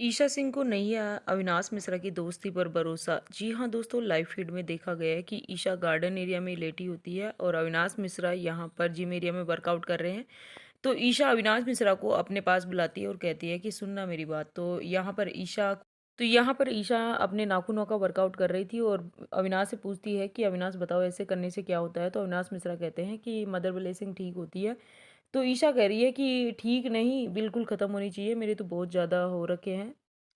ईशा सिंह को नहीं है अविनाश मिश्रा की दोस्ती पर भरोसा। जी हाँ दोस्तों, लाइव फीड में देखा गया है कि ईशा गार्डन एरिया में लेटी होती है और अविनाश मिश्रा यहाँ पर जिम एरिया में वर्कआउट कर रहे हैं। तो ईशा अविनाश मिश्रा को अपने पास बुलाती है और कहती है कि सुनना मेरी बात। तो यहाँ पर ईशा अपने नाखूनों का वर्कआउट कर रही थी और अविनाश से पूछती है कि अविनाश बताओ ऐसे करने से क्या होता है। तो अविनाश मिश्रा कहते हैं कि मदर ब्लेसिंग ठीक होती है। तो ईशा कह रही है कि ठीक नहीं, बिल्कुल ख़त्म होनी चाहिए, मेरे तो बहुत ज़्यादा हो रखे हैं।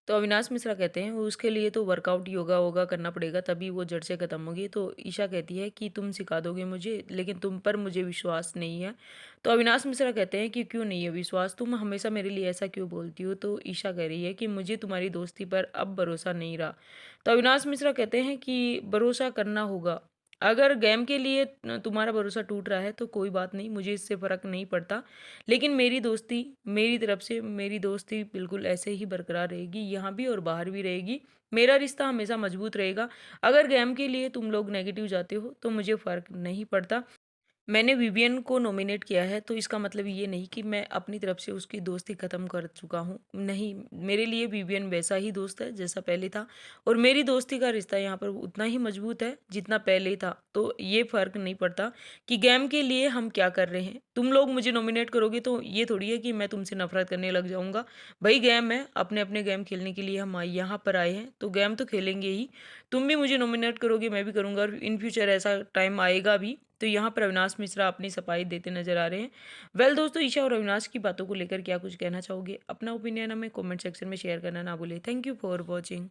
तो अविनाश मिश्रा कहते हैं उसके लिए तो वर्कआउट योगा वोगा करना पड़ेगा तभी वो जड़ से ख़त्म होगी। तो ईशा कहती है कि तुम सिखा दोगे मुझे, लेकिन तुम पर मुझे विश्वास नहीं है। तो अविनाश मिश्रा कहते हैं कि क्यों नहीं है विश्वास, तुम हमेशा मेरे लिए ऐसा क्यों बोलती हो। तो ईशा कह रही है कि मुझे तुम्हारी दोस्ती पर अब भरोसा नहीं रहा। तो अविनाश मिश्रा कहते हैं कि भरोसा करना होगा। अगर गेम के लिए तुम्हारा भरोसा टूट रहा है तो कोई बात नहीं, मुझे इससे फ़र्क नहीं पड़ता। लेकिन मेरी दोस्ती, मेरी तरफ से मेरी दोस्ती बिल्कुल ऐसे ही बरकरार रहेगी, यहाँ भी और बाहर भी रहेगी। मेरा रिश्ता हमेशा मजबूत रहेगा। अगर गेम के लिए तुम लोग नेगेटिव जाते हो तो मुझे फ़र्क नहीं पड़ता। मैंने विवियन को नॉमिनेट किया है तो इसका मतलब ये नहीं कि मैं अपनी तरफ से उसकी दोस्ती ख़त्म कर चुका हूँ। नहीं, मेरे लिए विवियन वैसा ही दोस्त है जैसा पहले था और मेरी दोस्ती का रिश्ता यहाँ पर उतना ही मजबूत है जितना पहले था। तो ये फ़र्क नहीं पड़ता कि गेम के लिए हम क्या कर रहे हैं। तुम लोग मुझे नॉमिनेट करोगे तो ये थोड़ी है कि मैं तुमसे नफ़रत करने लग जाऊँगा। भाई गेम है, अपने-अपने गेम खेलने के लिए हम यहाँ पर आए हैं तो गेम तो खेलेंगे ही। तुम भी मुझे नॉमिनेट करोगे, मैं भी करूँगा और इन फ्यूचर ऐसा टाइम आएगा भी। तो यहाँ पर अविनाश मिश्रा अपनी सफाई देते नजर आ रहे हैं। वेल दोस्तों, ईशा और अविनाश की बातों को लेकर क्या कुछ कहना चाहोगे? अपना ओपिनियन हमें कमेंट सेक्शन में शेयर करना ना भूलें। Thank you for watching.